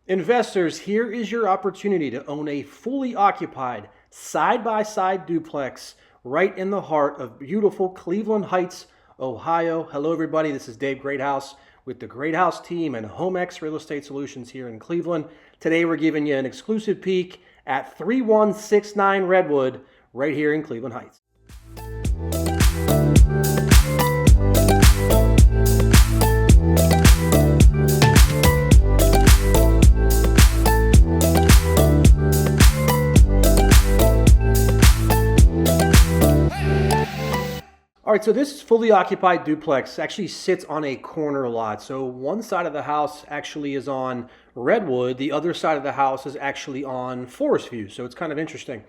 Investors, here is your opportunity to own a fully occupied, side-by-side duplex right in the heart of beautiful Cleveland Heights, Ohio. Hello, everybody. This is Dave Greathouse with the Greathouse team and HomeX Real Estate Solutions here in Cleveland. Today, we're giving you an exclusive peek at 3169 Redwood right here in Cleveland Heights. All right, so this fully occupied duplex actually sits on a corner lot. So one side of the house actually is on Redwood. The other side of the house is actually on Forest View. So it's kind of interesting.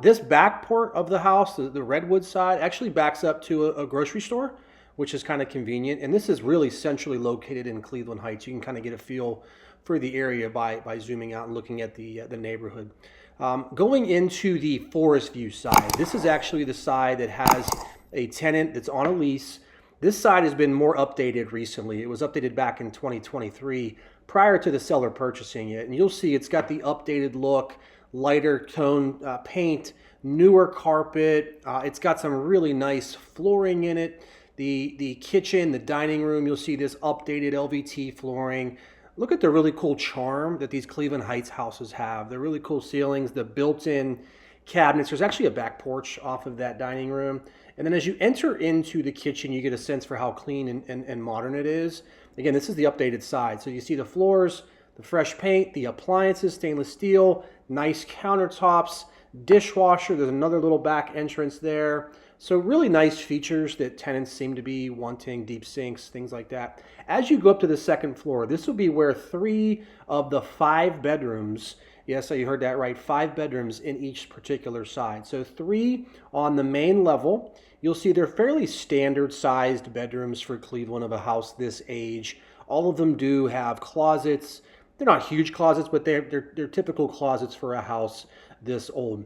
This back part of the house, the Redwood side, actually backs up to a grocery store, which is kind of convenient. And this is really centrally located in Cleveland Heights. You can kind of get a feel for the area by zooming out and looking at the neighborhood. Going into the Forest View side, this is actually the side that has a tenant that's on a lease. This side has been more updated recently. It was updated back in 2023 prior to the seller purchasing it. And you'll see it's got the updated look, lighter tone paint, newer carpet. It's got some really nice flooring in it. The kitchen, the dining room, you'll see this updated LVT flooring. Look at the really cool charm that these Cleveland Heights houses have. The really cool ceilings, the built-in cabinets. There's actually a back porch off of that dining room. And then as you enter into the kitchen, you get a sense for how clean and modern it is. Again, this is the updated side. So you see the floors, the fresh paint, the appliances, stainless steel, nice countertops, dishwasher. There's another little back entrance there. So really nice features that tenants seem to be wanting, deep sinks, things like that. As you go up to the second floor, this will be where 3 of the 5 bedrooms, yes, so you heard that right, 5 bedrooms in each particular side. So 3 on the main level. You'll see they're fairly standard sized bedrooms for Cleveland of a house this age. All of them do have closets. They're not huge closets, but they're typical closets for a house this old.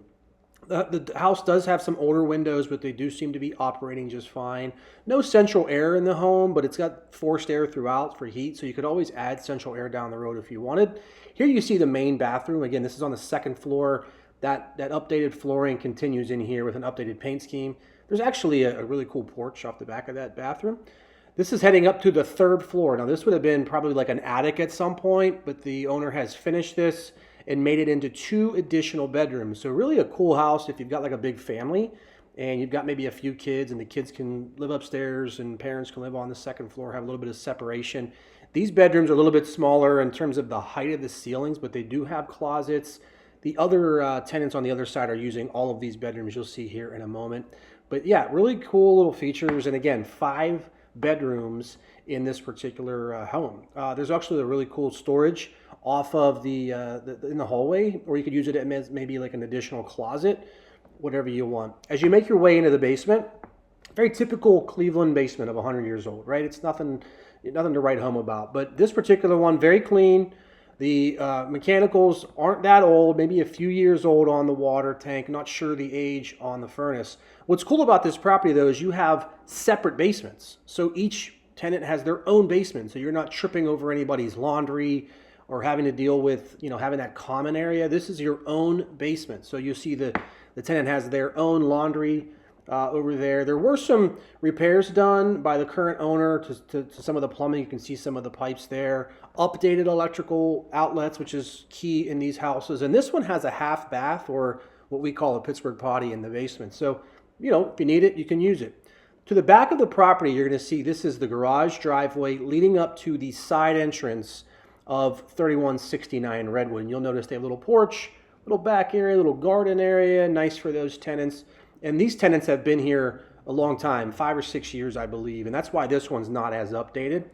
The house does have some older windows, but they do seem to be operating just fine. No central air in the home, but it's got forced air throughout for heat, so you could always add central air down the road if you wanted. Here you see the main bathroom. Again, this is on the second floor. That updated flooring continues in here with an updated paint scheme. There's actually a really cool porch off the back of that bathroom. This is heading up to the 3rd floor. Now, this would have been probably like an attic at some point, but the owner has finished this and made it into 2 additional bedrooms. So really a cool house if you've got like a big family and you've got maybe a few kids and the kids can live upstairs and parents can live on the 2nd floor, have a little bit of separation. These bedrooms are a little bit smaller in terms of the height of the ceilings, but they do have closets. The other tenants on the other side are using all of these bedrooms you'll see here in a moment. But yeah, really cool little features. And again, 5 bedrooms in this particular home. There's actually a really cool storage off of in the hallway, or you could use it as maybe like an additional closet, whatever you want. As you make your way into the basement, very typical Cleveland basement of 100 years old, right? It's nothing to write home about. But this particular one, very clean. The mechanicals aren't that old, maybe a few years old on the water tank, not sure the age on the furnace. What's cool about this property though is you have separate basements. So each tenant has their own basement, so you're not tripping over anybody's laundry or having to deal with, having that common area. This is your own basement. So you see the tenant has their own laundry over there. There were some repairs done by the current owner to some of the plumbing. You can see some of the pipes there. Updated electrical outlets, which is key in these houses. And this one has a half bath, or what we call a Pittsburgh potty, in the basement. So, if you need it, you can use it. To the back of the property, you're going to see this is the garage driveway leading up to the side entrance of 3169 Redwood. And you'll notice they have a little porch, little back area, little garden area, nice for those tenants. And these tenants have been here a long time, 5 or 6 years, I believe. And that's why this one's not as updated.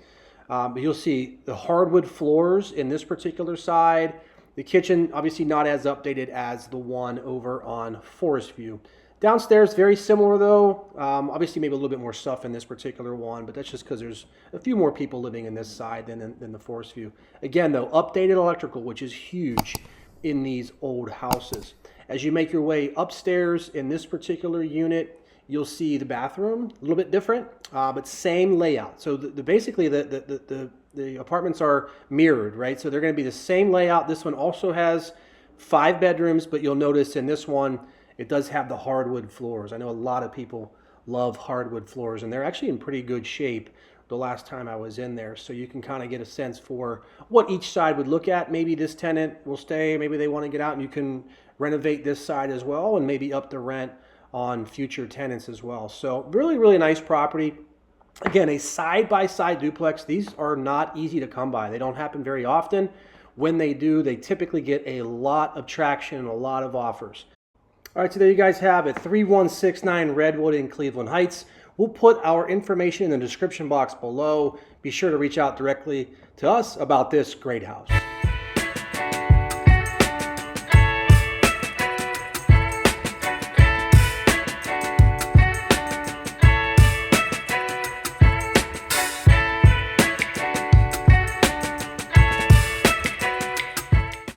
But you'll see the hardwood floors in this particular side. The kitchen, obviously not as updated as the one over on Forest View. Downstairs, very similar though. Obviously maybe a little bit more stuff in this particular one, but that's just because there's a few more people living in this side than the Forest View. Again though, updated electrical, which is huge in these old houses. As you make your way upstairs in this particular unit, you'll see the bathroom, a little bit different, but same layout. So basically the the apartments are mirrored, right? So they're going to be the same layout. This one also has 5 bedrooms, but you'll notice in this one, it does have the hardwood floors. I know a lot of people love hardwood floors, and they're actually in pretty good shape the last time I was in there. So you can kind of get a sense for what each side would look at. Maybe this tenant will stay, maybe they want to get out, and you can renovate this side as well and maybe up the rent on future tenants as well. So really, really nice property. Again, a side-by-side duplex. These are not easy to come by. They don't happen very often. When they do, they typically get a lot of traction and a lot of offers. All right, so there you guys have it, 3169 Redwood in Cleveland Heights. We'll put our information in the description box below. Be sure to reach out directly to us about this great house.